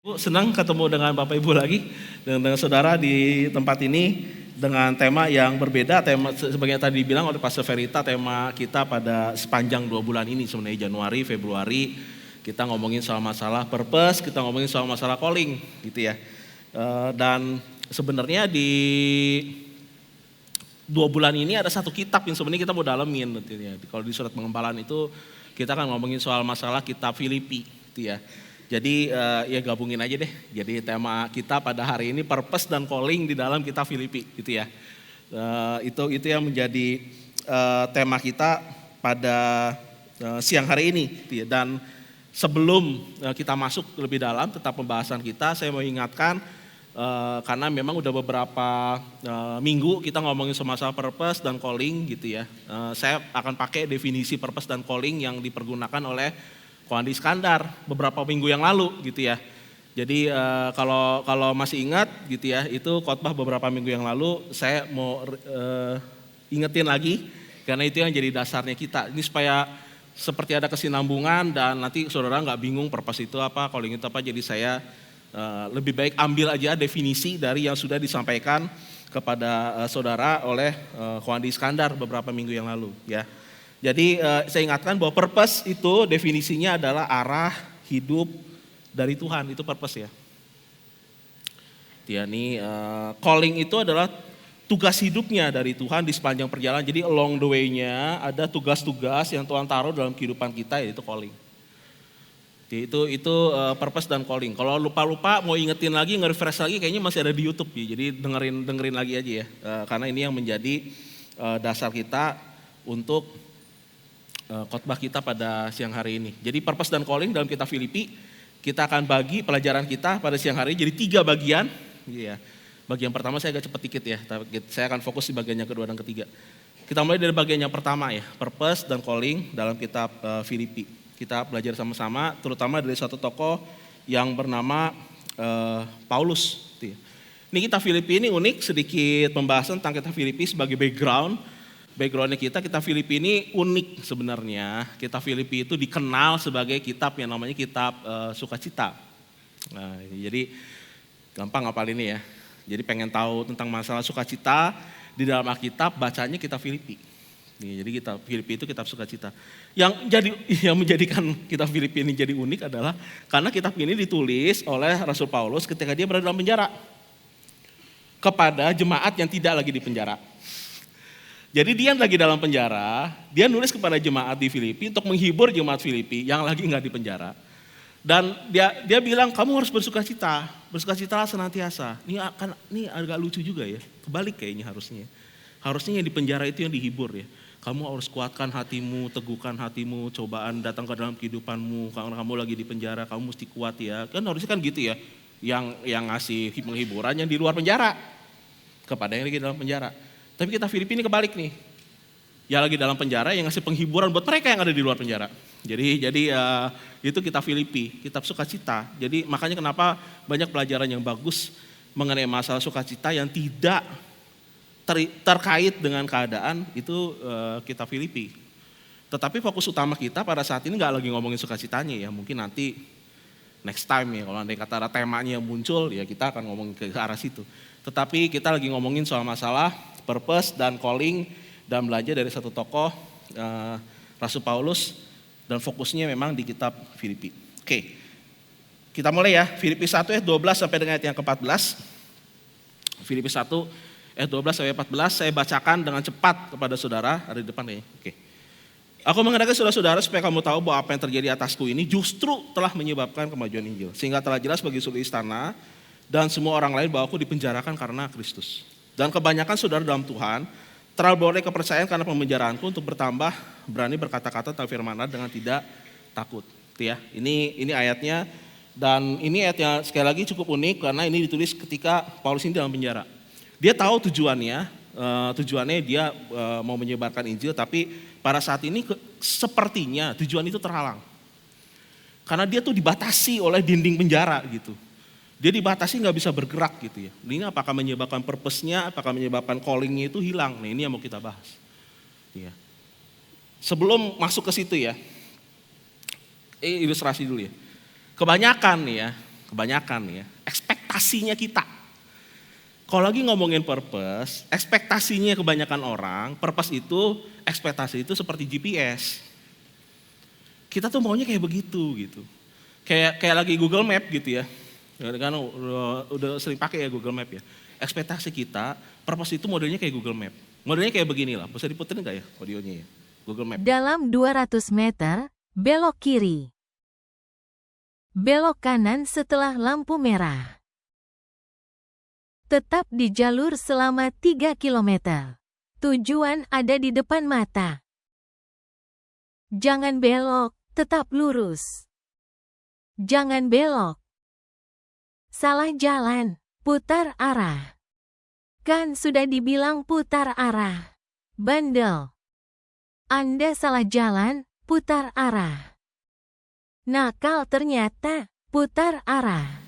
Bu, senang ketemu dengan Bapak Ibu lagi, dengan saudara di tempat ini dengan tema yang berbeda. Tema sebagai yang tadi dibilang oleh Pastor Verita, tema kita pada sepanjang 2 bulan ini sebenarnya Januari, Februari, kita ngomongin soal masalah purpose, kita ngomongin soal masalah calling gitu ya. Dan sebenarnya di 2 bulan ini ada satu kitab yang sebenarnya kita mau dalemin gitu ya. Kalau di surat pengembalaan itu kita akan ngomongin soal masalah kitab Filipi gitu ya. Jadi ya gabungin aja deh. Jadi tema kita pada hari ini purpose dan calling di dalam kitab Filipi gitu ya. Itu yang menjadi tema kita pada siang hari ini gitu ya. Dan sebelum kita masuk lebih dalam tentang pembahasan kita, saya mau ingatkan karena memang udah beberapa minggu kita ngomongin soal masalah purpose dan calling gitu ya. Saya akan pakai definisi purpose dan calling yang dipergunakan oleh Koandi Iskandar beberapa minggu yang lalu gitu ya. Jadi kalau masih ingat gitu ya, itu khotbah beberapa minggu yang lalu, saya mau ingetin lagi karena itu yang jadi dasarnya kita. Ini supaya seperti ada kesinambungan dan nanti saudara nggak bingung purpose itu apa, calling itu apa. Jadi saya lebih baik ambil aja definisi dari yang sudah disampaikan kepada saudara oleh Koandi Iskandar beberapa minggu yang lalu ya. Jadi saya ingatkan bahwa purpose itu definisinya adalah arah hidup dari Tuhan, itu purpose ya. Dia nih calling itu adalah tugas hidupnya dari Tuhan di sepanjang perjalanan. Jadi along the way-nya ada tugas-tugas yang Tuhan taruh dalam kehidupan kita, yaitu calling. Jadi itu purpose dan calling. Kalau lupa-lupa mau ingetin lagi, nge-refresh lagi, kayaknya masih ada di YouTube ya. Jadi dengerin lagi aja ya. Karena ini yang menjadi dasar kita untuk khotbah kita pada siang hari ini. Jadi purpose dan calling dalam kitab Filipi, kita akan bagi pelajaran kita pada siang hari ini jadi 3 bagian. Ya. Bagian pertama saya agak cepat dikit ya, saya akan fokus di bagian yang kedua dan ketiga. Kita mulai dari bagian yang pertama ya, purpose dan calling dalam kitab Filipi. Kita belajar sama-sama, terutama dari satu tokoh yang bernama Paulus. Ini kitab Filipi ini unik, sedikit pembahasan tentang kitab Filipi sebagai backgroundnya kita Filipi ini unik sebenarnya. Kitab Filipi itu dikenal sebagai kitab yang namanya kitab sukacita. Nah, jadi gampang ngapal ini ya. Jadi pengen tahu tentang masalah sukacita di dalam Alkitab, bacanya kitab Filipi. Nih, jadi kitab Filipi itu kitab sukacita. Yang menjadikan kitab Filipi ini jadi unik adalah karena kitab ini ditulis oleh Rasul Paulus ketika dia berada dalam penjara kepada jemaat yang tidak lagi di penjara. Jadi dia lagi dalam penjara, dia nulis kepada jemaat di Filipi untuk menghibur jemaat Filipi yang lagi nggak di penjara. Dan dia bilang kamu harus bersukacitalah senantiasa. Ini agak lucu juga ya, kebalik kayaknya harusnya. Harusnya yang di penjara itu yang dihibur ya. Kamu harus kuatkan hatimu, teguhkan hatimu, cobaan datang ke dalam kehidupanmu. Karena kamu lagi di penjara, kamu mesti kuat ya. Kan harusnya kan gitu ya, yang ngasih penghiburan yang di luar penjara kepada yang lagi dalam penjara. Tapi kita Filipi ini kebalik nih, yang lagi dalam penjara yang ngasih penghiburan buat mereka yang ada di luar penjara. Jadi itu kitab Filipi, kitab sukacita. Jadi makanya kenapa banyak pelajaran yang bagus mengenai masalah sukacita yang tidak terkait dengan keadaan itu kitab Filipi. Tetapi fokus utama kita pada saat ini nggak lagi ngomongin sukacitanya ya, mungkin nanti next time ya kalau nanti kata temanya muncul ya kita akan ngomongin ke arah situ. Tetapi kita lagi ngomongin soal masalah purpose dan calling dan belajar dari satu tokoh Rasul Paulus dan fokusnya memang di kitab Filipi. Oke, kita mulai ya. Filipi 1 ayat 12 sampai dengan ayat yang ke-14. Filipi 1 ayat 12 sampai 14 saya bacakan dengan cepat kepada saudara, ada di depan ya. Oke. Aku menghendaki saudara-saudara supaya kamu tahu bahwa apa yang terjadi atasku ini justru telah menyebabkan kemajuan Injil, sehingga telah jelas bagi seluruh istana dan semua orang lain bahwa aku dipenjarakan karena Kristus. Dan kebanyakan saudara dalam Tuhan terlalu beroleh kepercayaan karena pemenjaraanku untuk bertambah berani berkata-kata tentang firman Allah dengan tidak takut. Itu ya. Ini ayatnya, dan ini ayatnya sekali lagi cukup unik karena ini ditulis ketika Paulus ini dalam penjara. Dia tahu tujuannya dia mau menyebarkan Injil, tapi pada saat ini sepertinya tujuan itu terhalang. Karena dia tuh dibatasi oleh dinding penjara gitu. Dia dibatasi nggak bisa bergerak gitu ya. Ini apakah menyebabkan purpose-nya, apakah menyebabkan calling-nya itu hilang. Nah ini yang mau kita bahas. Ya. Sebelum masuk ke situ ya, ilustrasi dulu ya. Kebanyakan nih ya, Kebanyakan ya, ekspektasinya kita. Kalau lagi ngomongin purpose, ekspektasinya kebanyakan orang, purpose itu, ekspektasi itu seperti GPS. Kita tuh maunya kayak begitu gitu. Kayak lagi Google Map gitu ya. Kan udah sering pakai ya Google Map ya. Ekspektasi kita, purpose itu modelnya kayak Google Map. Modelnya kayak begini lah, bisa diputerin gak ya audionya ya? Google Map. Dalam 200 meter, belok kiri. Belok kanan setelah lampu merah. Tetap di jalur selama 3 km. Tujuan ada di depan mata. Jangan belok, tetap lurus. Jangan belok. Salah jalan, putar arah. Kan sudah dibilang putar arah. Bandel. Anda salah jalan, putar arah. Nakal ternyata, putar arah.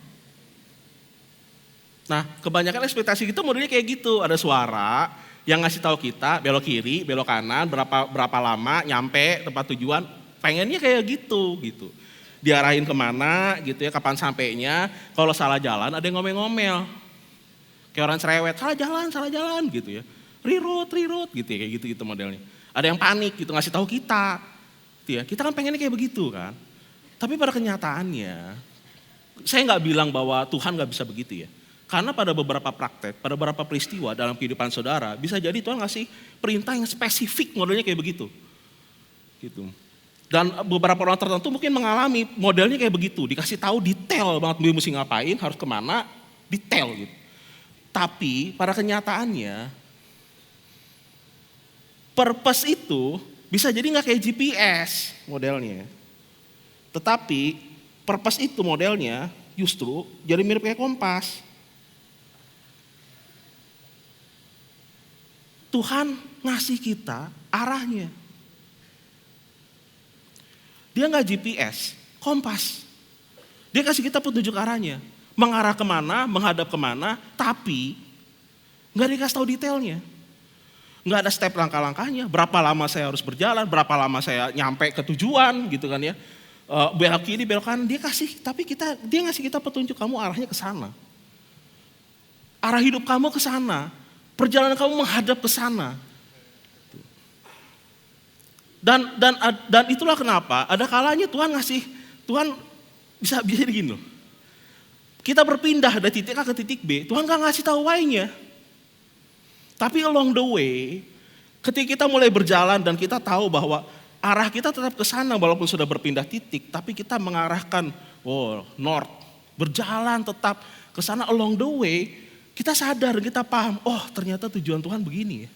Nah, kebanyakan ekspektasi kita modelnya kayak gitu. Ada suara yang ngasih tahu kita belok kiri, belok kanan, berapa lama nyampe tempat tujuan. Pengennya kayak gitu. Diarahin kemana gitu ya, kapan sampainya. Kalau salah jalan ada yang ngomel-ngomel. Kayak orang cerewet, salah jalan gitu ya. Reroute gitu ya, kayak gitu modelnya. Ada yang panik gitu ngasih tahu kita. Gitu ya. Kita kan pengennya kayak begitu kan. Tapi pada kenyataannya, saya nggak bilang bahwa Tuhan nggak bisa begitu ya. Karena pada beberapa praktek, pada beberapa peristiwa dalam kehidupan saudara, bisa jadi Tuhan ngasih perintah yang spesifik modelnya kayak begitu. Gitu. Dan beberapa orang tertentu mungkin mengalami modelnya kayak begitu. Dikasih tahu detail banget dia mesti ngapain, harus kemana, detail gitu. Tapi pada kenyataannya, purpose itu bisa jadi nggak kayak GPS modelnya. Tetapi purpose itu modelnya justru jadi mirip kayak kompas. Tuhan ngasih kita arahnya. Dia nggak GPS, kompas. Dia kasih kita petunjuk arahnya. Mengarah kemana, menghadap kemana, tapi nggak dikasih tahu detailnya. Nggak ada step langkah-langkahnya, berapa lama saya harus berjalan, berapa lama saya nyampe ke tujuan gitu kan ya. Belok kiri, belok kanan, dia kasih, tapi dia ngasih kita petunjuk, kamu arahnya ke sana. Arah hidup kamu ke sana, perjalanan kamu menghadap ke sana. Dan itulah kenapa ada kalanya Tuhan bisa begini loh. Kita berpindah dari titik A ke titik B, Tuhan gak ngasih tahu why-nya. Tapi along the way, ketika kita mulai berjalan dan kita tahu bahwa arah kita tetap ke sana walaupun sudah berpindah titik, tapi kita mengarahkan north, berjalan tetap ke sana along the way, kita sadar, kita paham, ternyata tujuan Tuhan begini ya.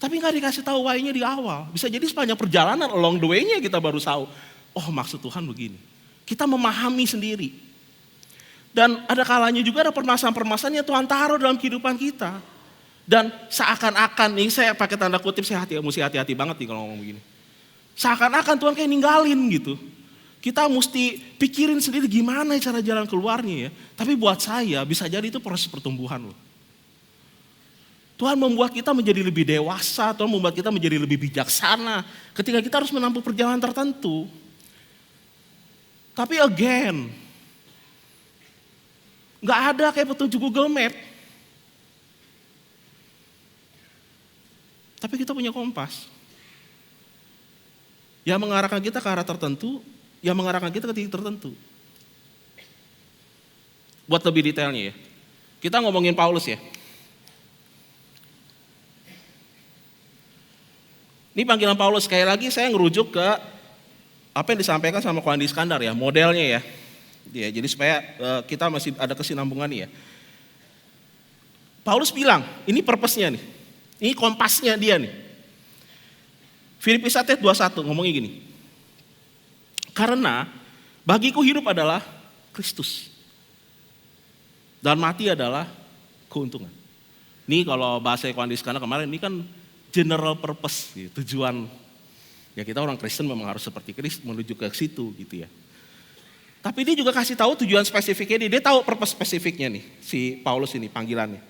Tapi gak dikasih tahu why-nya di awal. Bisa jadi sepanjang perjalanan along the way-nya kita baru tahu, maksud Tuhan begini. Kita memahami sendiri. Dan ada kalanya juga ada permasalahan-permasalahan yang Tuhan taruh dalam kehidupan kita. Dan seakan-akan, ini saya pakai tanda kutip, saya mesti hati-hati banget nih kalau ngomong begini. Seakan-akan Tuhan kayak ninggalin gitu. Kita mesti pikirin sendiri gimana cara jalan keluarnya ya. Tapi buat saya bisa jadi itu proses pertumbuhan loh. Tuhan membuat kita menjadi lebih dewasa, Tuhan membuat kita menjadi lebih bijaksana. Ketika kita harus menempuh perjalanan tertentu. Tapi again, gak ada kayak petunjuk Google Map. Tapi kita punya kompas. Yang mengarahkan kita ke arah tertentu, yang mengarahkan kita ke titik tertentu. Buat lebih detailnya ya. Kita ngomongin Paulus ya. Ini panggilan Paulus, sekali lagi saya ngerujuk ke apa yang disampaikan sama Koandi Iskandar ya, modelnya ya. Jadi supaya kita masih ada kesinambungan ya. Paulus bilang, ini purpose-nya nih. Ini kompasnya dia nih. Filipi 1:21 ngomongnya gini. Karena bagiku hidup adalah Kristus. Dan mati adalah keuntungan. Ini kalau bahasa Koandi Iskandar kemarin, ini kan general purpose, gitu, tujuan. Ya kita orang Kristen memang harus seperti Kristus menuju ke situ gitu ya. Tapi dia juga kasih tahu tujuan spesifiknya dia tahu purpose spesifiknya nih, si Paulus ini panggilannya.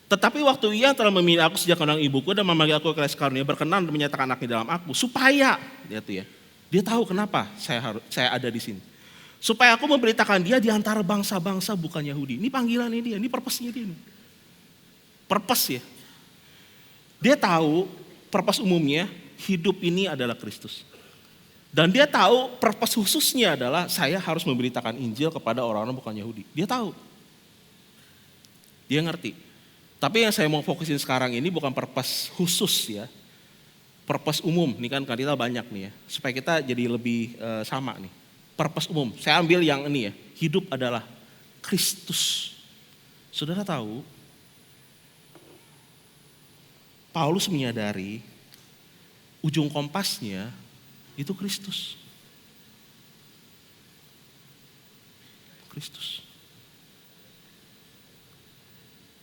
Tetapi waktu ia telah memilih aku sejak kandang ibuku dan memanggil aku ke karunia berkenan dan menyatakan anaknya dalam aku, supaya dia tahu kenapa saya ada di sini. Supaya aku memberitakan dia di antara bangsa-bangsa bukan Yahudi. Ini panggilannya dia, ini purpose-nya dia. Purpose ya. Dia tahu purpose umumnya hidup ini adalah Kristus. Dan dia tahu purpose khususnya adalah saya harus memberitakan Injil kepada orang-orang bukan Yahudi. Dia tahu. Dia ngerti. Tapi yang saya mau fokusin sekarang ini bukan purpose khusus ya. Purpose umum, ini kan kita banyak nih ya. Supaya kita jadi lebih sama nih. Purpose umum, saya ambil yang ini ya. Hidup adalah Kristus. Saudara tahu, Paulus menyadari ujung kompasnya itu Kristus. Kristus.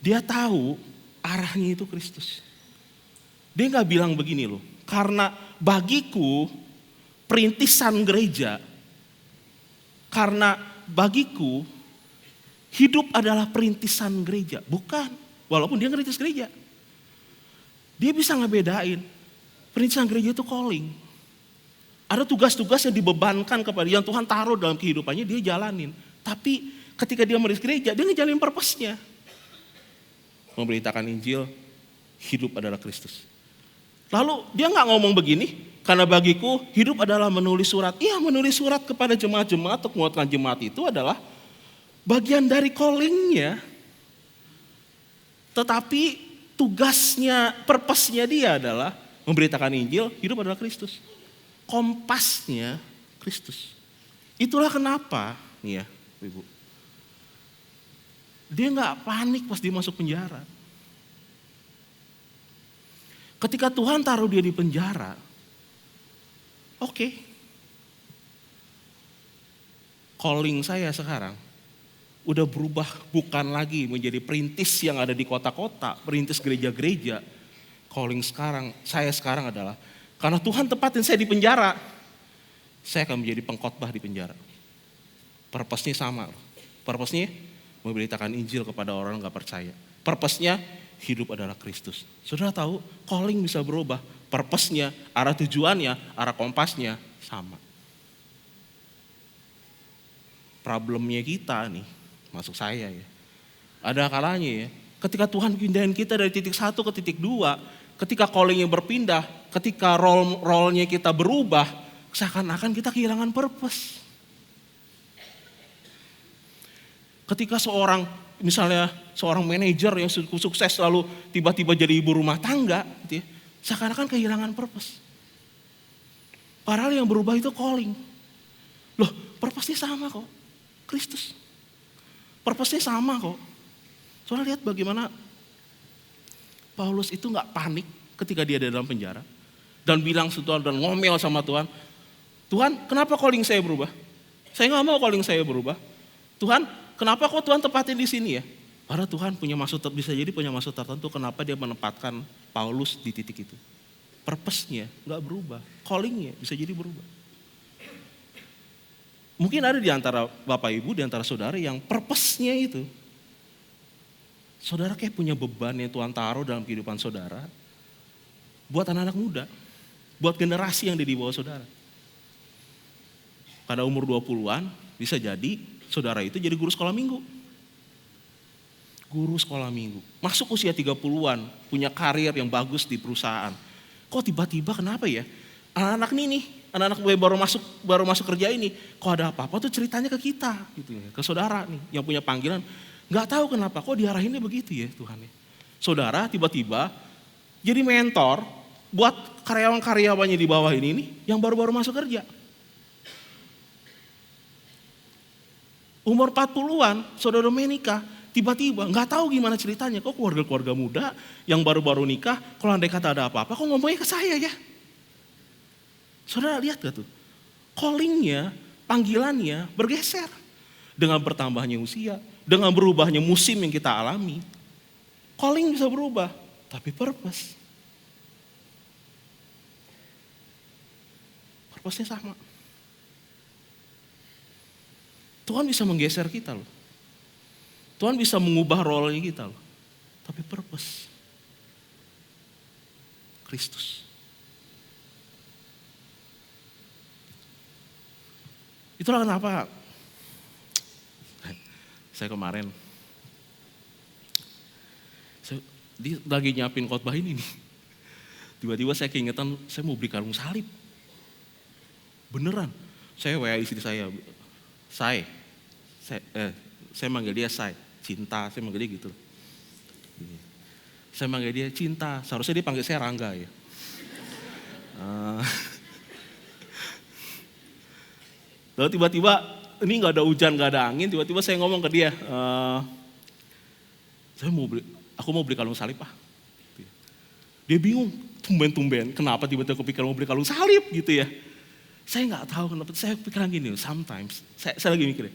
Dia tahu arahnya itu Kristus. Dia gak bilang begini loh, karena bagiku perintisan gereja, karena bagiku hidup adalah perintisan gereja. Bukan, walaupun dia ngerintis gereja. Dia bisa ngebedain, perintisan gereja itu calling. Ada tugas-tugas yang dibebankan kepada yang Tuhan taruh dalam kehidupannya, dia jalanin. Tapi ketika dia merintis gereja, dia ngejalanin purpose-nya. Memberitakan Injil, hidup adalah Kristus. Lalu dia gak ngomong begini, karena bagiku hidup adalah menulis surat. Iya, menulis surat kepada jemaat-jemaat untuk menguatkan jemaat itu adalah bagian dari calling-nya. Tetapi tugasnya, purpose-nya dia adalah memberitakan Injil, hidup adalah Kristus. Kompasnya Kristus. Itulah kenapa, nih ya Ibu, dia gak panik pas dia masuk penjara. Ketika Tuhan taruh dia di penjara, oke. Calling saya sekarang udah berubah, bukan lagi menjadi perintis yang ada di kota-kota, perintis gereja-gereja. Calling saya sekarang adalah, karena Tuhan tempatin saya di penjara, saya akan menjadi pengkhotbah di penjara. Purpose-nya sama. Purpose-nya memberitakan Injil kepada orang yang gak percaya. Purpose-nya hidup adalah Kristus. Saudara tahu, calling bisa berubah. Purpose-nya, arah tujuannya, arah kompasnya sama. Problemnya kita nih, masuk saya ya. Ada kalanya ya, ketika Tuhan pindahin kita dari titik 1 ke titik 2, ketika callingnya berpindah, ketika role-nya kita berubah, seakan-akan kita kehilangan purpose. Ketika misalnya seorang manajer yang sukses lalu tiba-tiba jadi ibu rumah tangga, gitu ya, seakan-akan kehilangan purpose. Padahal yang berubah itu calling. Loh, purpose-nya sama kok, Kristus. Purpose-nya sama kok. Soalnya lihat bagaimana Paulus itu gak panik ketika dia ada dalam penjara. Dan bilang Tuhan dan ngomel sama Tuhan. Tuhan, kenapa calling saya berubah? Saya gak mau calling saya berubah. Tuhan, kenapa kok Tuhan tempatin di sini ya? Karena Tuhan bisa jadi punya maksud tertentu kenapa dia menempatkan Paulus di titik itu. Purpose-nya gak berubah. Calling-nya bisa jadi berubah. Mungkin ada di antara Bapak Ibu, di antara saudara yang purpose-nya itu. Saudara kayak punya beban yang Tuhan taruh dalam kehidupan saudara. Buat anak-anak muda. Buat generasi yang ada di bawah saudara. Pada umur 20-an bisa jadi saudara itu jadi guru sekolah minggu. Guru sekolah minggu. Masuk usia 30-an, punya karir yang bagus di perusahaan. Kok tiba-tiba kenapa ya? Anak-anak ini nih, anak-anak gue baru masuk kerja ini, kok ada apa-apa tuh ceritanya ke kita, gitu ya, ke saudara nih yang punya panggilan. Gak tahu kenapa, kok diarahinnya begitu ya Tuhan ya. Saudara tiba-tiba jadi mentor buat karyawan-karyawannya di bawah ini nih, yang baru-baru masuk kerja. Umur 40-an, saudara menikah, tiba-tiba gak tahu gimana ceritanya, kok keluarga-keluarga muda yang baru-baru nikah, kalau andai kata ada apa-apa, kok ngomongnya ke saya ya. Saudara lihat gak tuh? Callingnya, panggilannya bergeser. Dengan bertambahnya usia, dengan berubahnya musim yang kita alami. Calling bisa berubah, tapi purpose. Purpose-nya sama. Tuhan bisa menggeser kita loh. Tuhan bisa mengubah role kita loh. Tapi purpose. Kristus. Itulah kenapa Saya kemarin, dia lagi nyiapin khotbah ini nih. Tiba-tiba saya keingetan, saya mau beli kalung salib. Beneran, saya WA istri saya, saya manggil dia Cinta, saya manggil dia gitu. Saya manggil dia Cinta, seharusnya dia panggil saya Rangga ya. Lalu tiba-tiba, ini gak ada hujan, gak ada angin, tiba-tiba saya ngomong ke dia, aku mau beli kalung salib Pak. Dia bingung, tumben-tumben, kenapa tiba-tiba kepikiran mau beli kalung salib gitu ya. Saya gak tahu kenapa, saya pikiran gini, sometimes, saya lagi mikir,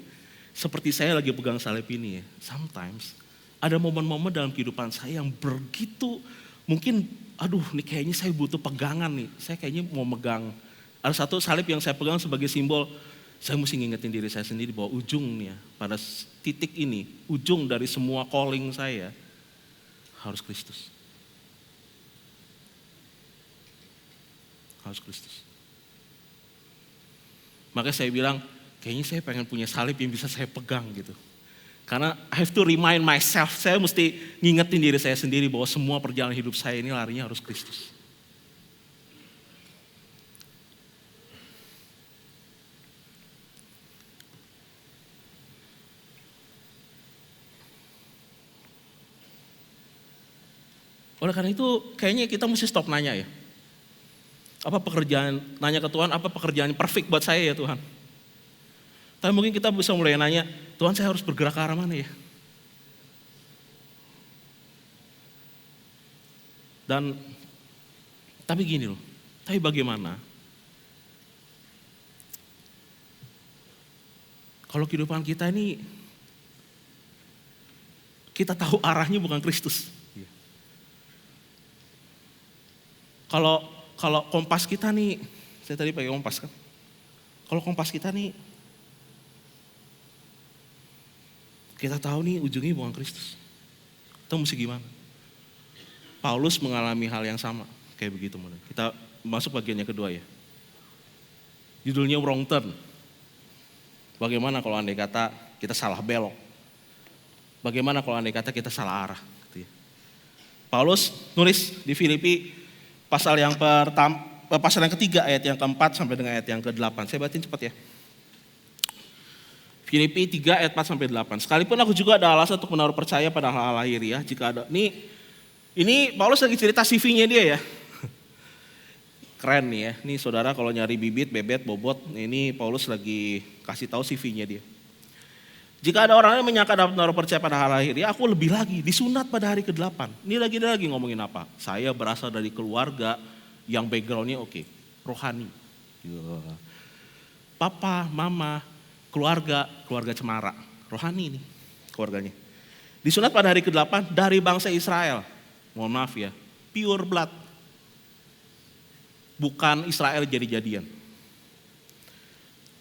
seperti saya lagi pegang salib ini ya, sometimes, ada momen-momen dalam kehidupan saya yang begitu, mungkin, aduh ini kayaknya saya butuh pegangan nih, saya kayaknya mau megang, ada satu salib yang saya pegang sebagai simbol, saya mesti ngingetin diri saya sendiri bahwa ujungnya pada titik ini, ujung dari semua calling saya harus Kristus. Harus Kristus. Makanya saya bilang, kayaknya saya pengen punya salib yang bisa saya pegang gitu. Karena I have to remind myself, saya mesti ngingetin diri saya sendiri bahwa semua perjalanan hidup saya ini larinya harus Kristus. Oleh karena itu kayaknya kita mesti stop nanya ya. Nanya ke Tuhan, apa pekerjaan yang perfect buat saya ya Tuhan. Tapi mungkin kita bisa mulai nanya, Tuhan saya harus bergerak ke arah mana ya. Tapi gini loh, tapi bagaimana kalau kehidupan kita ini, kita tahu arahnya bukan Kristus. Kalau kompas kita nih, saya tadi pakai kompas kan. Kalau kompas kita nih, kita tahu nih ujungnya bukan Kristus. Kita mesti gimana? Paulus mengalami hal yang sama, kayak begitu. Kita masuk bagiannya kedua ya. Judulnya wrong turn. Bagaimana kalau andai kata kita salah belok? Bagaimana kalau andai kata kita salah arah? Gitu ya. Paulus nulis di Filipi, pasal yang ketiga ayat yang keempat sampai dengan ayat yang ke-8. Saya bacain cepat ya. Filipi 3 ayat 4 sampai 8. Sekalipun aku juga ada alasan untuk menaruh percaya pada hal-hal lahiriah, jika ada. Ini Paulus lagi cerita CV-nya dia ya. Keren nih ya. Ini saudara kalau nyari bibit, bebet, bobot, ini Paulus lagi kasih tahu CV-nya dia. Jika ada orang yang menyangka dapat menaruh percaya pada hal lahiriah, aku lebih lagi disunat pada hari ke-8. Ini lagi ngomongin apa? Saya berasal dari keluarga yang background-nya oke, rohani. Papa, mama, keluarga cemara, rohani nih keluarganya. Disunat pada hari ke-8 dari bangsa Israel. Mohon maaf ya, pure blood. Bukan Israel jadi-jadian.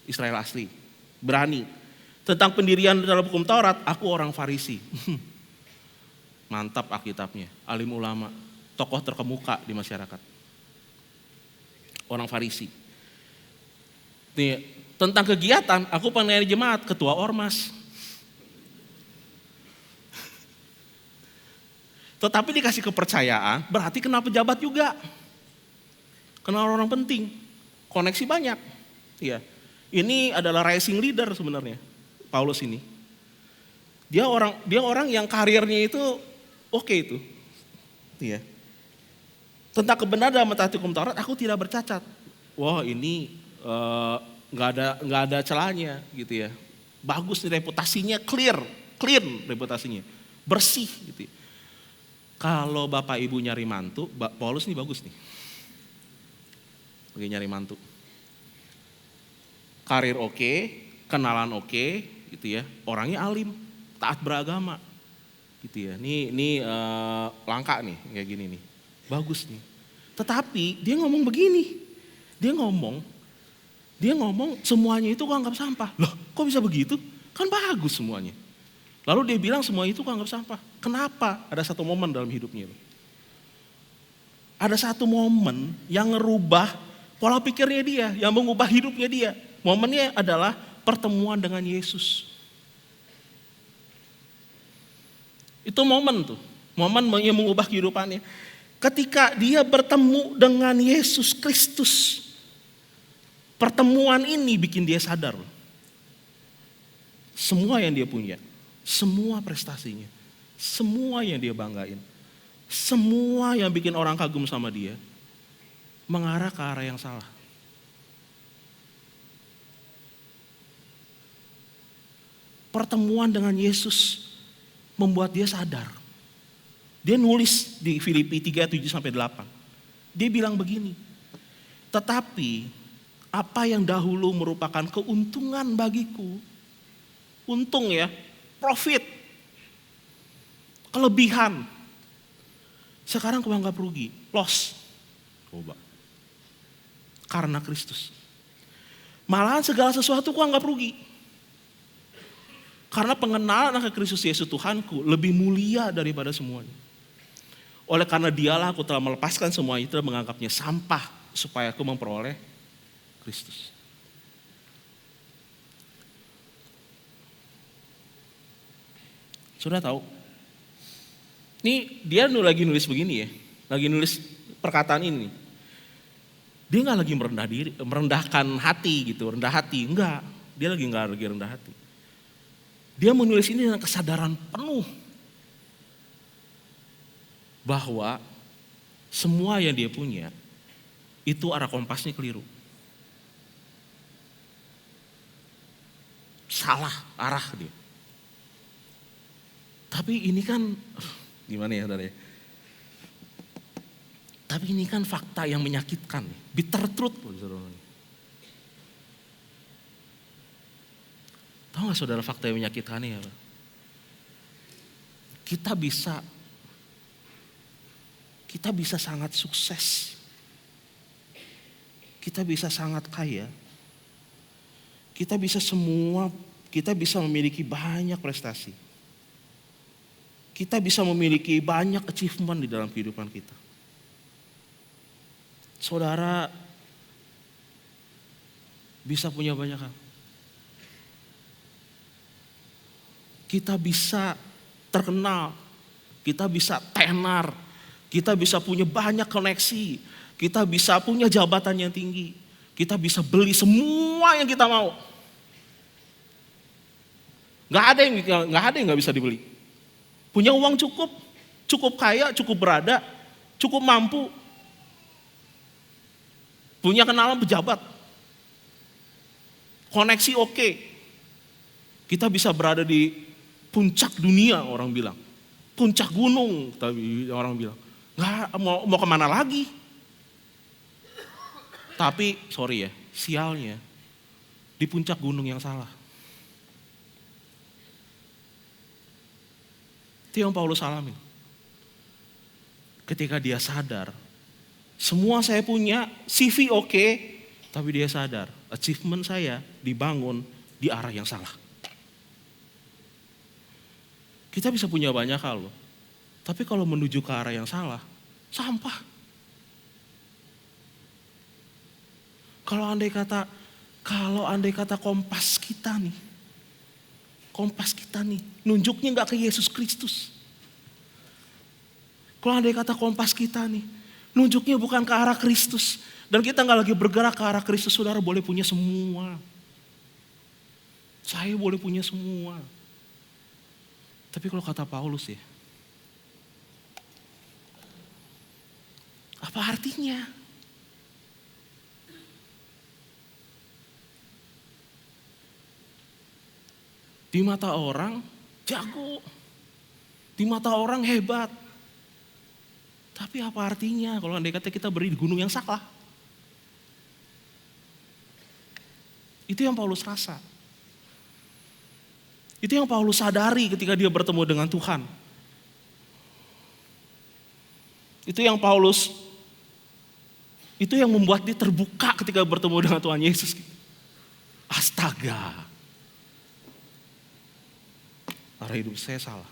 Israel asli, berani. Tentang pendirian dalam hukum Taurat, aku orang Farisi. Mantap Alkitabnya, alim ulama, tokoh terkemuka di masyarakat. Orang Farisi. Nih, tentang kegiatan, aku pengurus jemaat, ketua ormas. Tetapi dikasih kepercayaan, berarti kena pejabat juga. Kenal orang penting, koneksi banyak. Ya, ini adalah rising leader sebenarnya. Paulus ini, dia orang yang karirnya itu oke itu, ya. Tentang kebenaran dalam mentaati hukum Taurat, aku tidak bercacat. Wah ini nggak ada celahnya gitu ya. Bagus nih reputasinya, clean reputasinya, bersih gitu. Kalau bapak ibu nyari mantu, Paulus nih bagus nih, lagi nyari mantu. Karir oke, kenalan oke. Gitu ya, orangnya alim, taat beragama, gitu ya. Ini langka nih, kayak gini nih, bagus nih. Tetapi dia ngomong begini, dia ngomong semuanya itu kok anggap sampah. Loh, kok bisa begitu? Kan bagus semuanya. Lalu dia bilang semua itu kok anggap sampah. Kenapa? Ada satu momen dalam hidupnya. Ada satu momen yang ngerubah pola pikirnya dia, yang mengubah hidupnya dia. Momennya adalah pertemuan dengan Yesus. Itu momen tuh. Momen yang mengubah kehidupannya. Ketika dia bertemu dengan Yesus Kristus. Pertemuan ini bikin dia sadar. Semua yang dia punya. Semua prestasinya. Semua yang dia banggain. Semua yang bikin orang kagum sama dia. Mengarah ke arah yang salah. Pertemuan dengan Yesus membuat dia sadar. Dia nulis di Filipi 3:7-8. Dia bilang begini. Tetapi apa yang dahulu merupakan keuntungan bagiku. Untung ya, profit. Kelebihan. Sekarang aku anggap rugi, loss. Coba. Karena Kristus. Malahan segala sesuatu aku anggap rugi. Karena pengenalan akan Kristus Yesus Tuhanku lebih mulia daripada semuanya. Oleh karena dialah aku telah melepaskan semua itu dan menganggapnya sampah supaya aku memperoleh Kristus. Sudah tahu? Ini dia lagi nulis begini ya. Lagi nulis perkataan ini. Dia nggak lagi merendahkan hati gitu, rendah hati. Enggak, dia nggak lagi rendah hati. Dia menulis ini dengan kesadaran penuh bahwa semua yang dia punya itu arah kompasnya keliru. Salah arah dia. Tapi ini kan, gimana ya saudara? Tapi ini kan fakta yang menyakitkan, bitter truth. Tahu gak saudara fakta yang menyakitkan ya? Kita bisa sangat sukses. Kita bisa sangat kaya. Kita bisa memiliki banyak prestasi. Kita bisa memiliki banyak achievement di dalam kehidupan kita. Saudara bisa punya banyak hal. Kita bisa terkenal, kita bisa tenar, kita bisa punya banyak koneksi, kita bisa punya jabatan yang tinggi, kita bisa beli semua yang kita mau. Gak ada yang gak bisa dibeli. Punya uang cukup kaya, cukup berada, cukup mampu. Punya kenalan pejabat, koneksi oke. Kita bisa berada di puncak dunia orang bilang. Puncak gunung tapi orang bilang. Nggak mau kemana lagi. Tapi sorry ya, sialnya di puncak gunung yang salah. Itu yang Paulus alami. Ketika dia sadar, semua saya punya, CV oke, tapi dia sadar, achievement saya dibangun di arah yang salah. Kita bisa punya banyak hal loh. Tapi kalau menuju ke arah yang salah, sampah. Kalau andai kata kompas kita nih, nunjuknya gak ke Yesus Kristus. Kalau andai kata kompas kita nih, nunjuknya bukan ke arah Kristus. Dan kita gak lagi bergerak ke arah Kristus, saudara boleh punya semua. Saya boleh punya semua. Tapi kalau kata Paulus ya, apa artinya? Di mata orang jago, di mata orang hebat. Tapi apa artinya kalau andai kata kita berdiri di gunung yang salah? Itu yang Paulus rasa. Itu yang Paulus sadari ketika dia bertemu dengan Tuhan. Itu yang membuat dia terbuka ketika bertemu dengan Tuhan Yesus. Astaga. Arah hidup saya salah.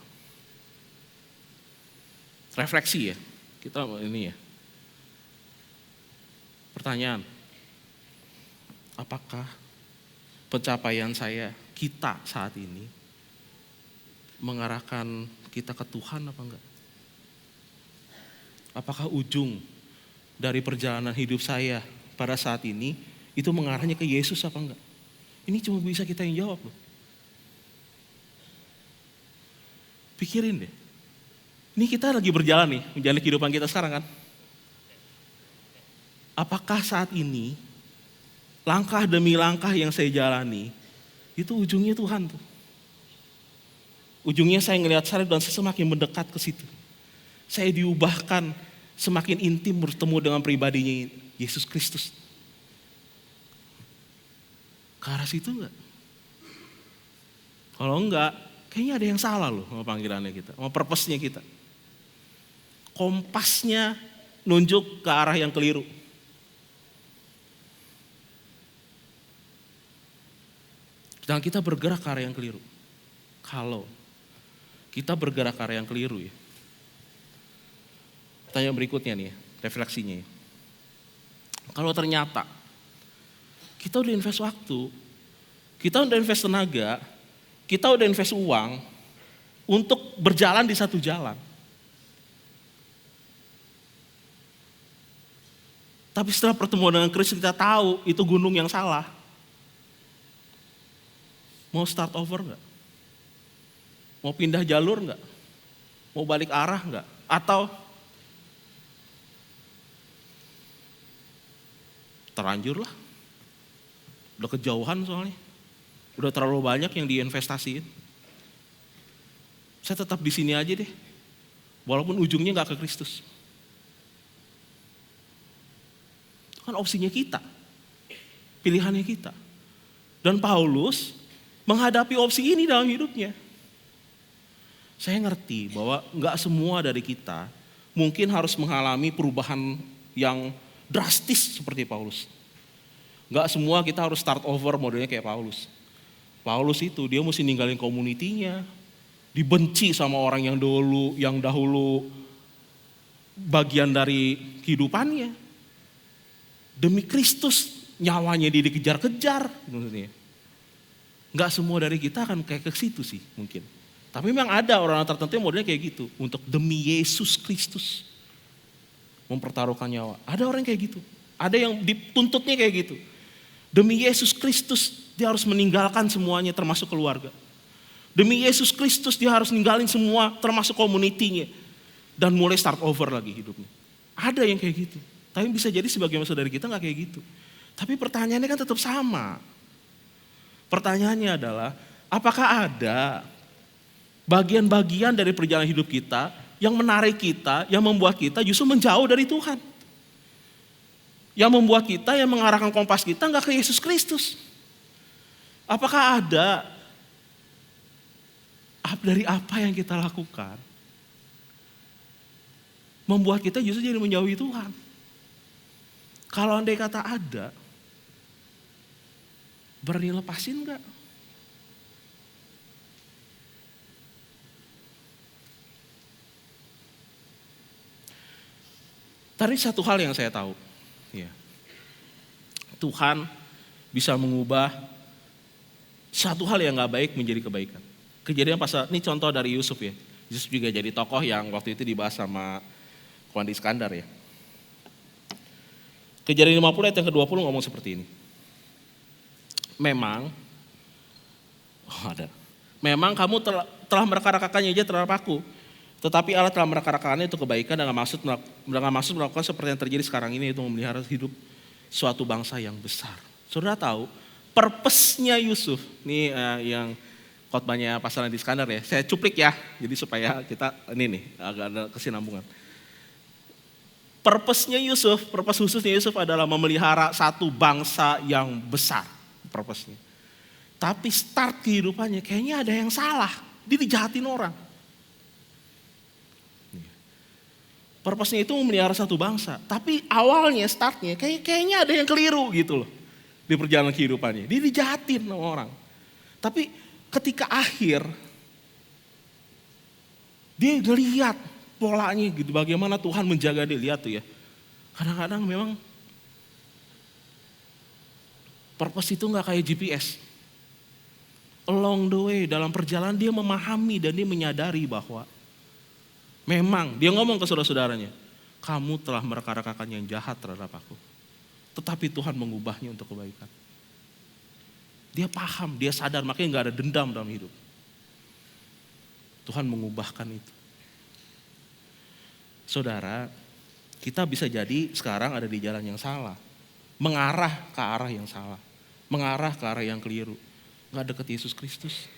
Refleksi ya. Kita ini ya. Pertanyaan. Apakah pencapaian kita saat ini mengarahkan kita ke Tuhan apa enggak? Apakah ujung dari perjalanan hidup saya pada saat ini itu mengarahnya ke Yesus apa enggak? Ini cuma bisa kita yang jawab loh. Pikirin deh. Ini kita lagi berjalan nih, menjalani kehidupan kita sekarang kan. Apakah saat ini langkah demi langkah yang saya jalani itu ujungnya Tuhan tuh. Ujungnya saya ngelihat salib dan saya semakin mendekat ke situ. Saya diubahkan semakin intim bertemu dengan pribadinya Yesus Kristus. Ke arah situ enggak? Kalau enggak, kayaknya ada yang salah loh sama panggilannya kita, sama purpose-nya kita. Kompasnya nunjuk ke arah yang keliru. Dan kita bergerak ke arah yang keliru. Kalau kita bergerak ke arah yang keliru ya. Pertanyaan berikutnya nih, refleksinya. Kalau ternyata kita udah invest waktu, kita udah invest tenaga, kita udah invest uang untuk berjalan di satu jalan. Tapi setelah pertemuan dengan Kristus kita tahu itu gunung yang salah. Mau start over enggak? Mau pindah jalur enggak? Mau balik arah enggak? Atau terlanjur lah. Udah kejauhan soalnya. Udah terlalu banyak yang diinvestasiin. Saya tetap di sini aja deh. Walaupun ujungnya enggak ke Kristus. Itu kan opsinya kita. Pilihannya kita. Dan Paulus menghadapi opsi ini dalam hidupnya. Saya ngerti bahwa enggak semua dari kita mungkin harus mengalami perubahan yang drastis seperti Paulus. Enggak semua kita harus start over modelnya kayak Paulus. Paulus itu dia mesti ninggalin komunitinya, dibenci sama orang yang dahulu bagian dari kehidupannya. Demi Kristus nyawanya dia dikejar-kejar maksudnya. Enggak semua dari kita akan kayak ke situ sih mungkin. Tapi memang ada orang tertentu yang modelnya kayak gitu. Untuk demi Yesus Kristus. Mempertaruhkan nyawa. Ada orang kayak gitu. Ada yang dituntutnya kayak gitu. Demi Yesus Kristus dia harus meninggalkan semuanya termasuk keluarga. Demi Yesus Kristus dia harus ninggalin semua termasuk komunitinya. Dan mulai start over lagi hidupnya. Ada yang kayak gitu. Tapi bisa jadi sebagian saudara kita gak kayak gitu. Tapi pertanyaannya kan tetap sama. Pertanyaannya adalah, apakah ada bagian-bagian dari perjalanan hidup kita yang menarik kita, yang membuat kita justru menjauh dari Tuhan? Yang membuat kita, yang mengarahkan kompas kita gak ke Yesus Kristus? Apakah ada dari apa yang kita lakukan membuat kita justru jadi menjauhi Tuhan? Kalau andai kata ada, berani lepasin gak? Tadi satu hal yang saya tahu, ya, Tuhan bisa mengubah satu hal yang gak baik menjadi kebaikan. Kejadian pasal, ini contoh dari Yusuf ya. Yusuf juga jadi tokoh yang waktu itu dibahas sama Kondi Iskandar ya. Kejadian 50 ayat yang ke-20 ngomong seperti ini. Memang kamu telah mereka-rekakannya aja terhadap aku. Tetapi Allah telah mereka-rekakannya itu kebaikan dengan maksud melakukan seperti yang terjadi sekarang ini, itu memelihara hidup suatu bangsa yang besar. Saudara tahu, purpose-nya Yusuf, ini yang khotbahnya Pastor Kondi Iskandar ya, saya cuplik ya, jadi supaya kita ini nih agak ada kesinambungan. Purpose-nya Yusuf, purpose khususnya Yusuf adalah memelihara satu bangsa yang besar. Purpose-nya. Tapi start kehidupannya kayaknya ada yang salah. Dia dijahatin orang. Purpose-nya itu memelihara satu bangsa. Tapi awalnya startnya kayaknya ada yang keliru gitu loh. Di perjalanan kehidupannya. Dia dijahatin sama orang. Tapi ketika akhir dia ngelihat polanya gitu. Bagaimana Tuhan menjaga dia. Lihat tuh ya. Kadang-kadang memang purpose itu gak kayak GPS. Along the way, dalam perjalanan dia memahami dan dia menyadari bahwa memang, dia ngomong ke saudara-saudaranya, kamu telah mereka-rekakan yang jahat terhadap aku. Tetapi Tuhan mengubahnya untuk kebaikan. Dia paham, dia sadar, makanya gak ada dendam dalam hidup. Tuhan mengubahkan itu. Saudara, kita bisa jadi sekarang ada di jalan yang salah. Mengarah ke arah yang salah. Mengarah ke arah yang keliru. Gak deket Yesus Kristus.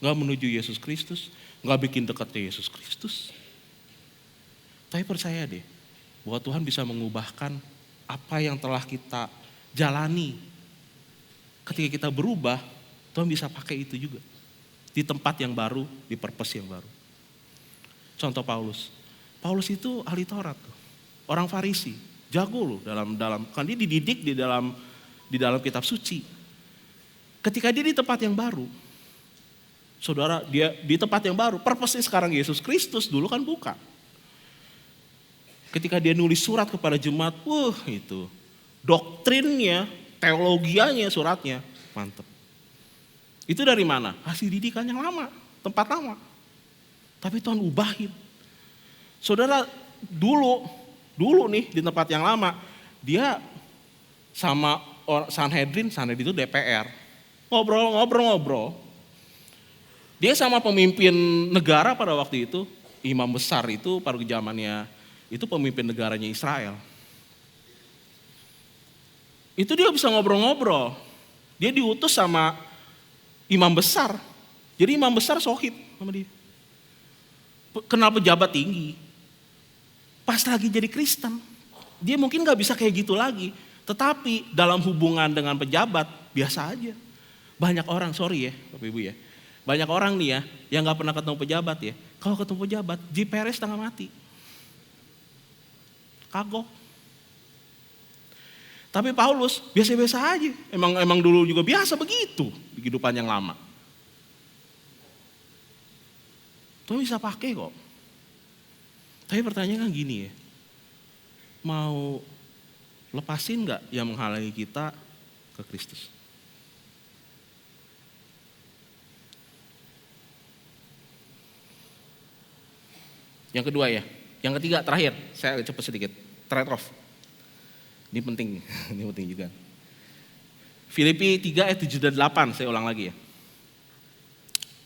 Gak menuju Yesus Kristus. Gak bikin dekat ke Yesus Kristus. Tapi percaya deh, bahwa Tuhan bisa mengubahkan apa yang telah kita jalani. Ketika kita berubah, Tuhan bisa pakai itu juga. Di tempat yang baru, di purpose yang baru. Contoh Paulus. Paulus itu ahli Taurat. Orang Farisi. Jago loh dalam kan dia dididik di dalam kitab suci. Ketika dia di tempat yang baru, saudara, dia di tempat yang baru, purpose-nya sekarang Yesus Kristus, dulu kan bukan. Ketika dia nulis surat kepada jemaat, itu doktrinnya, teologianya, suratnya, mantep. Itu dari mana? Hasil didikan yang lama, tempat lama. Tapi Tuhan ubahin. Saudara, dulu nih di tempat yang lama, dia sama Sanhedrin itu DPR. Ngobrol. Dia sama pemimpin negara pada waktu itu, imam besar itu pada zamannya, itu pemimpin negaranya Israel. Itu dia bisa ngobrol-ngobrol. Dia diutus sama imam besar. Jadi imam besar sohib sama dia. Kenal pejabat tinggi. Pas lagi jadi Kristen, dia mungkin gak bisa kayak gitu lagi. Tetapi dalam hubungan dengan pejabat, biasa aja. Banyak orang, sorry ya Bapak Ibu ya. Banyak orang nih ya, yang gak pernah ketemu pejabat ya. Kalau ketemu pejabat, jiperes setengah mati. Kagok. Tapi Paulus biasa-biasa aja. Emang dulu juga biasa begitu di kehidupan yang lama. Tuh bisa pakai kok. Tapi pertanyaannya kan gini ya. Mau lepasin gak yang menghalangi kita ke Kristus? Yang kedua ya. Yang ketiga, terakhir, saya cepat sedikit, trade off. Ini penting juga. Filipi 3 ayat 7 dan 8, saya ulang lagi ya.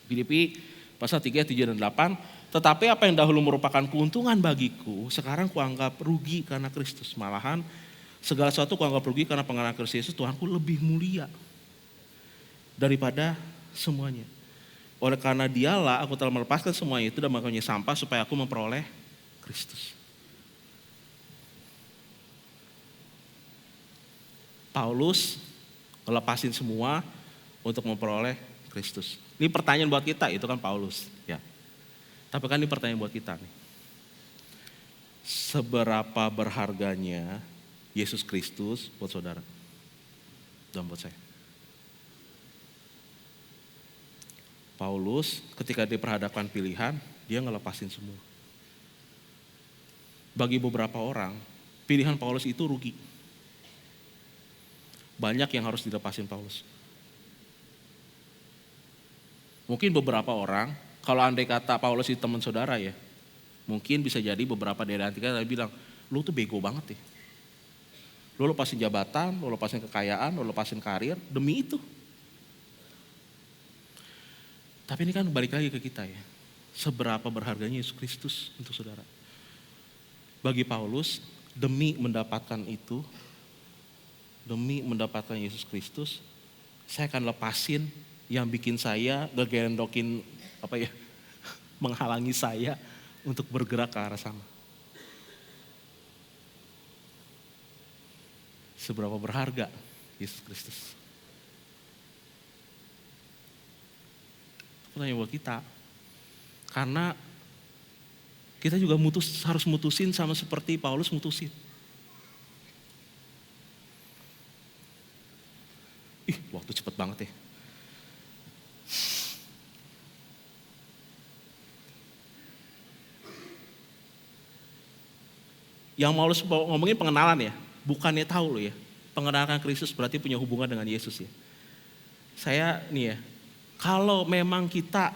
Filipi pasal 3 ayat 7 dan 8, tetapi apa yang dahulu merupakan keuntungan bagiku, sekarang kuanggap rugi karena Kristus. Malahan segala sesuatu kuanggap rugi karena pengenalan Kristus Yesus, Tuhanku lebih mulia daripada semuanya. Oleh karena dialah aku telah melepaskan semuanya itu dan menganggapnya sampah supaya aku memperoleh Kristus. Paulus melepasin semua untuk memperoleh Kristus. Ini pertanyaan buat kita, itu kan Paulus. Ya. Tapi kan ini pertanyaan buat kita nih. Seberapa berharganya Yesus Kristus buat saudara dan buat saya? Paulus ketika diperhadapkan pilihan, dia ngelepasin semua. Bagi beberapa orang, pilihan Paulus itu rugi. Banyak yang harus dilepasin Paulus. Mungkin beberapa orang, kalau andai kata Paulus itu teman saudara ya, mungkin bisa jadi beberapa dari kita bilang, lu tuh bego banget ya. Lu lepasin jabatan, lu lepasin kekayaan, lu lepasin karir, demi itu. Tapi ini kan balik lagi ke kita ya. Seberapa berharganya Yesus Kristus untuk saudara. Bagi Paulus, demi mendapatkan itu, demi mendapatkan Yesus Kristus, saya akan lepasin yang bikin saya ngegendokin menghalangi saya untuk bergerak ke arah sana. Seberapa berharga Yesus Kristus? Pertanyaan buat kita. Karena kita juga harus mutusin sama seperti Paulus mutusin. Waktu cepet banget ya. Yang Paulus ngomongin pengenalan ya, bukannya tahu loh ya. Pengenalan Kristus berarti punya hubungan dengan Yesus ya. Saya nih ya, Kalau memang kita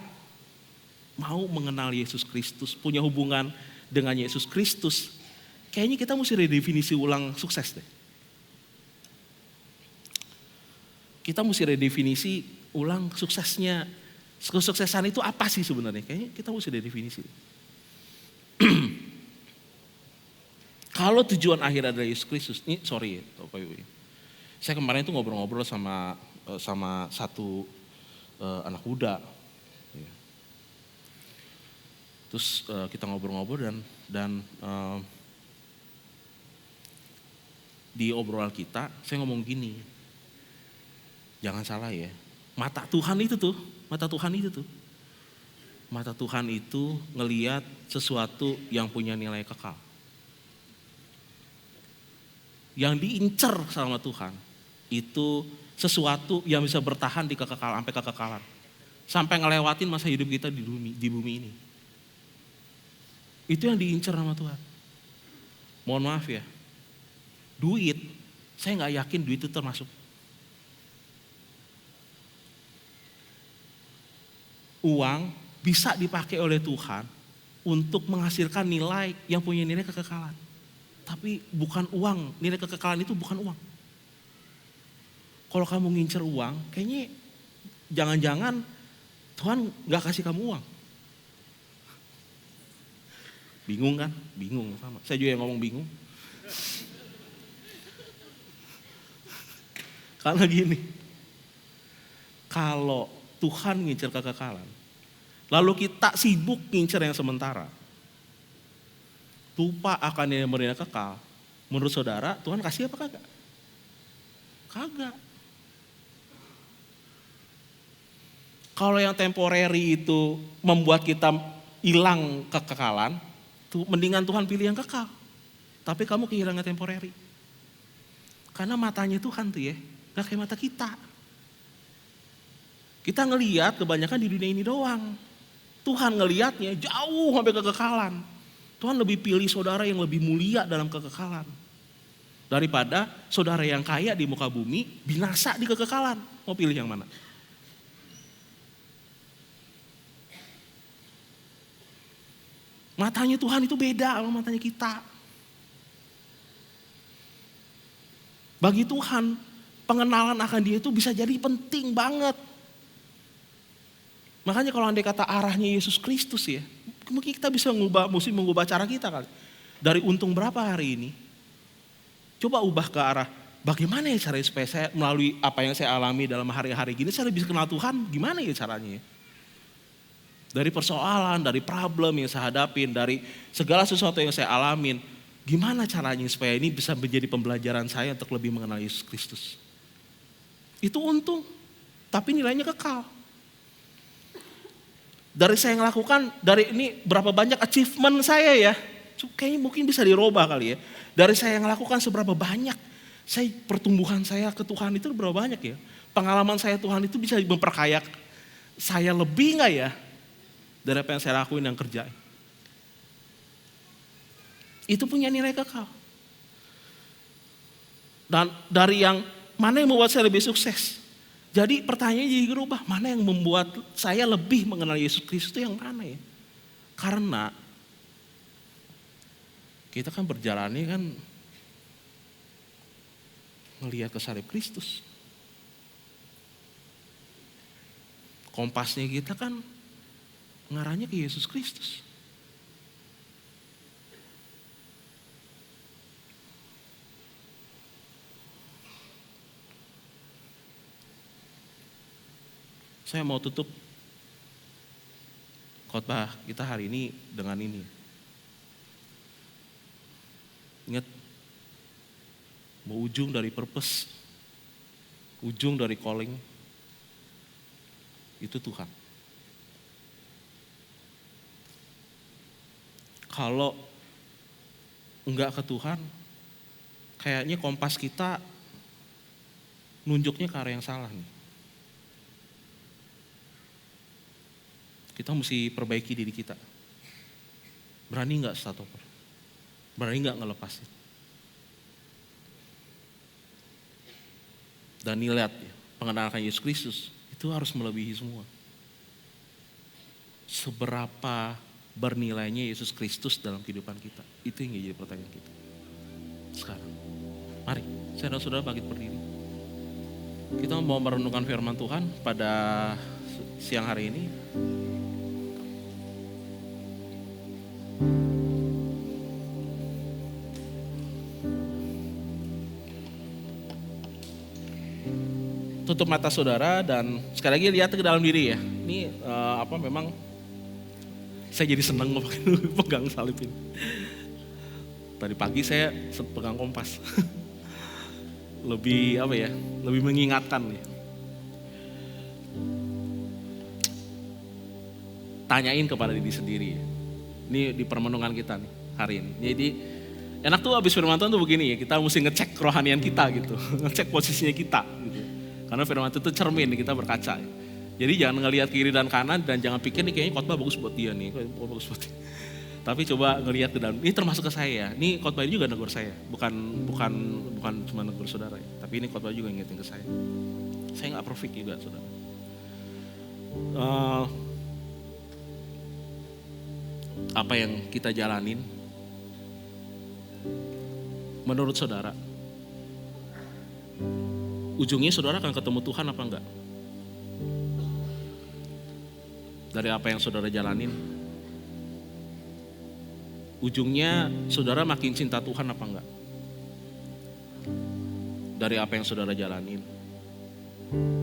mau mengenal Yesus Kristus, punya hubungan dengan Yesus Kristus, kayaknya kita mesti redefinisi ulang sukses deh. Kita mesti redefinisi ulang suksesnya. Kesuksesan itu apa sih sebenarnya? Kayaknya kita mesti redefinisi. Kalau tujuan akhir adalah Yesus Kristus, ini sorry ya, Bapak Ibu. Saya kemarin tuh ngobrol-ngobrol sama satu anak muda. Terus kita ngobrol-ngobrol dan di obrolan kita, saya ngomong gini, jangan salah ya, mata Tuhan itu ngelihat sesuatu yang punya nilai kekal. Yang diincer sama Tuhan itu sesuatu yang bisa bertahan di kekekalan, sampai kekekalan. Sampai ngelewatin masa hidup kita di bumi ini. Itu yang diincer sama Tuhan. Mohon maaf ya, duit, saya nggak yakin duit itu termasuk. Uang bisa dipakai oleh Tuhan untuk menghasilkan nilai yang punya nilai kekekalan. Tapi bukan uang, nilai kekekalan itu bukan uang. Kalau kamu ngincer uang, kayaknya jangan-jangan Tuhan gak kasih kamu uang. Bingung kan? Bingung sama. Saya juga yang ngomong bingung. Karena gini, kalau Tuhan ngincer kekekalan, lalu kita sibuk ngincer yang sementara, lupa akan yang bernilai kekal. Menurut saudara, Tuhan kasih apa kagak? Kagak. Kalau yang temporary itu membuat kita hilang kekekalan, tuh mendingan Tuhan pilih yang kekal. Tapi kamu kehilangan temporary. Karena matanya Tuhan tuh ya, gak kayak mata kita. Kita ngelihat kebanyakan di dunia ini doang. Tuhan ngelihatnya jauh sampai kekekalan. Tuhan lebih pilih saudara yang lebih mulia dalam kekekalan. Daripada saudara yang kaya di muka bumi, binasa di kekekalan. Mau pilih yang mana? Matanya Tuhan itu beda sama matanya kita. Bagi Tuhan, pengenalan akan Dia itu bisa jadi penting banget. Makanya kalau andai kata arahnya Yesus Kristus ya, mungkin kita mesti mengubah cara kita kali. Dari untung berapa hari ini, coba ubah ke arah bagaimana ya caranya supaya saya melalui apa yang saya alami dalam hari-hari gini, saya lebih kenal Tuhan, gimana ya caranya ya? Dari persoalan, dari problem yang saya hadapin, dari segala sesuatu yang saya alamin, gimana caranya supaya ini bisa menjadi pembelajaran saya untuk lebih mengenal Yesus Kristus. Itu untung, tapi nilainya kekal. Dari saya ngelakukan, dari ini berapa banyak achievement saya ya, kayaknya mungkin bisa dirubah kali ya. Dari saya ngelakukan seberapa banyak, pertumbuhan saya ke Tuhan itu berapa banyak ya. Pengalaman saya Tuhan itu bisa memperkaya saya lebih gak ya, dari apa yang saya lakuin dan kerjain. Itu punya nilai kekal. Dan dari yang mana yang membuat saya lebih sukses. Jadi pertanyaannya jadi berubah, mana yang membuat saya lebih mengenal Yesus Kristus itu yang mana ya? Karena kita kan berjalannya kan melihat ke salib Kristus. Kompasnya kita kan ngarahnya ke Yesus Kristus. Saya mau tutup khotbah kita hari ini dengan ini. Ingat, mau ujung dari purpose, ujung dari calling, itu Tuhan. Kalau enggak ke Tuhan, kayaknya kompas kita nunjuknya ke arah yang salah nih. Kita mesti perbaiki diri kita. Berani enggak stop? Berani enggak ngelepasin? Dan lihat ya, pengenalan Yesus Kristus itu harus melebihi semua. Seberapa bernilainya Yesus Kristus dalam kehidupan kita? Itu yang jadi pertanyaan kita. Sekarang, mari saudara-saudara bangkit berdiri. Kita mau merenungkan firman Tuhan pada siang hari ini. Tutup mata saudara dan sekali lagi lihat ke dalam diri ya. Ini memang saya jadi senang pegang salib ini. Tadi pagi saya pegang Kompas. Lebih lebih mengingatkan ya. Tanyain kepada diri sendiri ya. Ini di permenungan kita nih hari ini. Jadi enak tuh habis firman Tuhan tuh begini ya, kita mesti ngecek kerohanian kita gitu. Ngecek posisinya kita gitu. Karena firman itu cermin, kita berkaca. Jadi jangan ngelihat kiri dan kanan dan jangan pikir nih kayaknya khotbah bagus buat dia nih, bagus buat dia. Tapi coba ngelihat ke dalam. Ini termasuk ke saya. Ini khotbah ini juga negur saya, bukan cuma negur saudara ya. Tapi ini khotbah juga ngingetin ke saya. Saya nggak perfect juga saudara. Apa yang kita jalanin, menurut saudara, ujungnya saudara akan ketemu Tuhan apa enggak? Dari apa yang saudara jalanin, ujungnya saudara makin cinta Tuhan apa enggak? Dari apa yang saudara jalanin,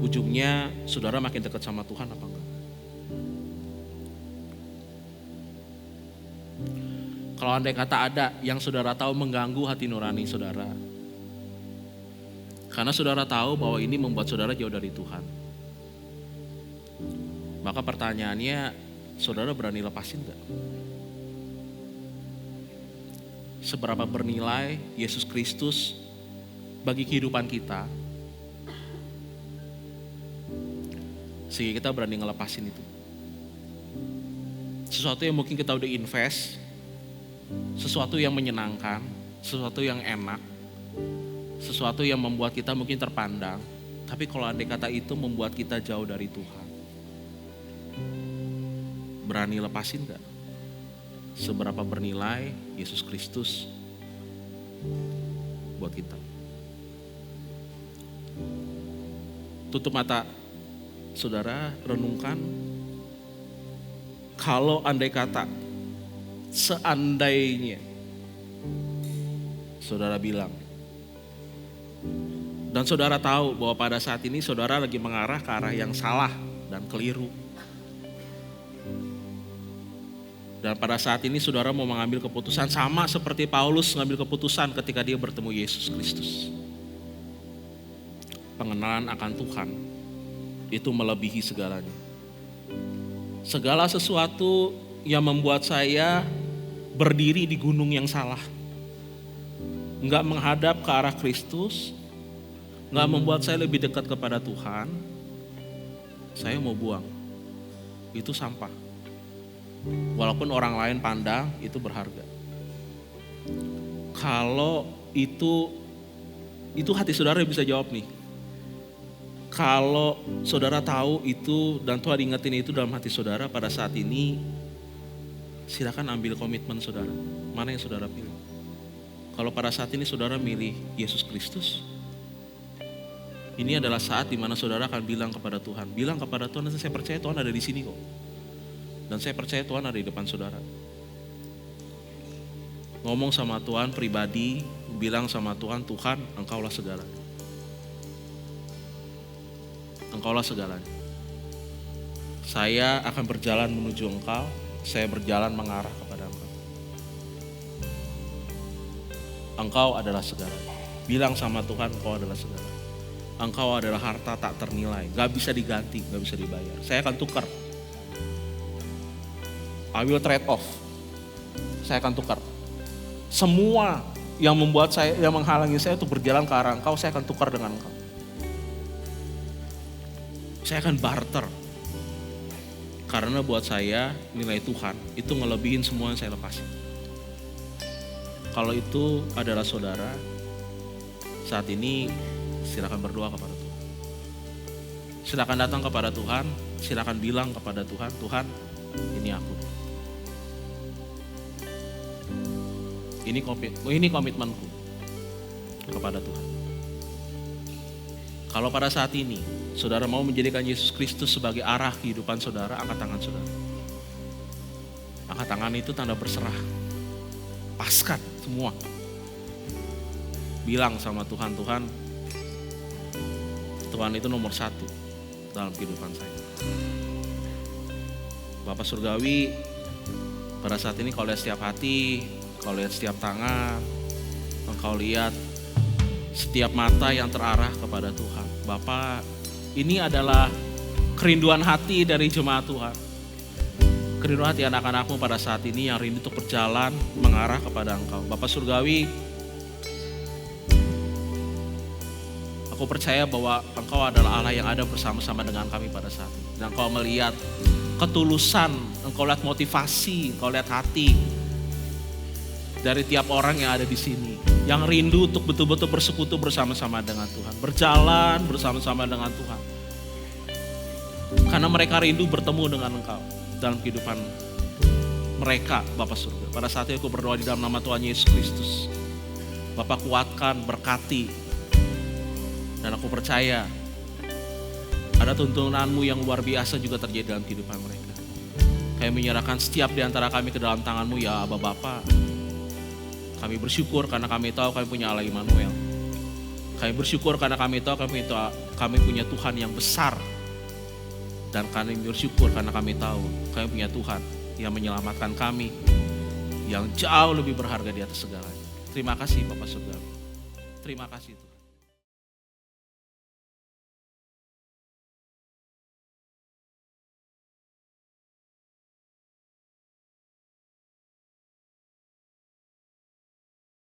ujungnya saudara makin dekat sama Tuhan apa enggak? Kalau andai kata ada yang saudara tahu mengganggu hati nurani saudara, karena saudara tahu bahwa ini membuat saudara jauh dari Tuhan, maka pertanyaannya, saudara berani lepasin gak? Seberapa bernilai Yesus Kristus bagi kehidupan kita, sehingga kita berani ngelepasin itu. Sesuatu yang mungkin kita udah invest, sesuatu yang menyenangkan, sesuatu yang enak, sesuatu yang membuat kita mungkin terpandang, tapi kalau andai kata itu membuat kita jauh dari Tuhan, berani lepasin gak? Seberapa bernilai Yesus Kristus buat kita? Tutup mata saudara, renungkan. Kalau andai kata, seandainya saudara bilang, dan saudara tahu bahwa pada saat ini saudara lagi mengarah ke arah yang salah dan keliru, dan pada saat ini saudara mau mengambil keputusan sama seperti Paulus mengambil keputusan ketika dia bertemu Yesus Kristus. Pengenalan akan Tuhan itu melebihi segalanya. Segala sesuatu yang membuat saya berdiri di gunung yang salah, enggak menghadap ke arah Kristus, enggak membuat saya lebih dekat kepada Tuhan, saya mau buang. Itu sampah. Walaupun orang lain pandang itu berharga. Kalau itu hati saudara bisa jawab nih. Kalau saudara tahu itu dan Tuhan ingetin itu dalam hati saudara pada saat ini, silakan ambil komitmen saudara. Mana yang saudara pilih? Kalau pada saat ini saudara milih Yesus Kristus, ini adalah saat di mana saudara akan bilang kepada Tuhan, saya percaya Tuhan ada di sini kok. Dan saya percaya Tuhan ada di depan saudara. Ngomong sama Tuhan pribadi, bilang sama Tuhan, Tuhan Engkaulah segalanya. Engkaulah segalanya. Saya akan berjalan menuju Engkau, saya berjalan mengarah kepada Engkau. Engkau adalah segalanya. Bilang sama Tuhan, Engkau adalah segalanya. Engkau adalah harta tak ternilai, gak bisa diganti, gak bisa dibayar. Saya akan tukar. I will trade off. Saya akan tukar. Semua yang membuat saya, yang menghalangi saya untuk berjalan ke arah Engkau, saya akan tukar dengan Engkau. Saya akan barter. Karena buat saya nilai Tuhan itu ngelebihin semua yang saya lepasin. Kalau itu adalah saudara, saat ini silakan berdoa kepada Tuhan. Silakan datang kepada Tuhan, silakan bilang kepada Tuhan, Tuhan, ini aku. Ini komitmenku kepada Tuhan. Kalau pada saat ini saudara mau menjadikan Yesus Kristus sebagai arah kehidupan saudara, angkat tangan saudara. Angkat tangan itu tanda berserah. Paskan semua. Bilang sama Tuhan, Tuhan itu nomor 1 dalam kehidupan saya. Bapak Surgawi, pada saat ini kau lihat setiap hati, kau lihat setiap tangan, engkau lihat setiap mata yang terarah kepada Tuhan. Bapak, ini adalah kerinduan hati dari jemaat Tuhan. Kerinduan hati anak-anakmu pada saat ini yang rindu untuk berjalan mengarah kepada Engkau. Bapak Surgawi, aku percaya bahwa Engkau adalah Allah yang ada bersama-sama dengan kami pada saat ini. Dan Engkau melihat ketulusan, Engkau lihat motivasi, Engkau lihat hati dari tiap orang yang ada di sini, yang rindu untuk betul-betul bersekutu bersama-sama dengan Tuhan, berjalan bersama-sama dengan Tuhan. Karena mereka rindu bertemu dengan Engkau dalam kehidupan mereka, Bapak Surga. Pada saat itu aku berdoa di dalam nama Tuhan Yesus Kristus. Bapak kuatkan, berkati. Dan aku percaya ada tuntunanmu yang luar biasa juga terjadi dalam kehidupan mereka. Kami menyerahkan setiap di antara kami ke dalam tangan-Mu ya Aba Bapa. Kami bersyukur karena kami tahu kami punya Allah Immanuel. Kami bersyukur karena kami tahu kami punya Tuhan yang besar. Dan kami bersyukur karena kami tahu kami punya Tuhan yang menyelamatkan kami, yang jauh lebih berharga di atas segalanya. Terima kasih Bapak Surgawi. Terima kasih Tuhan.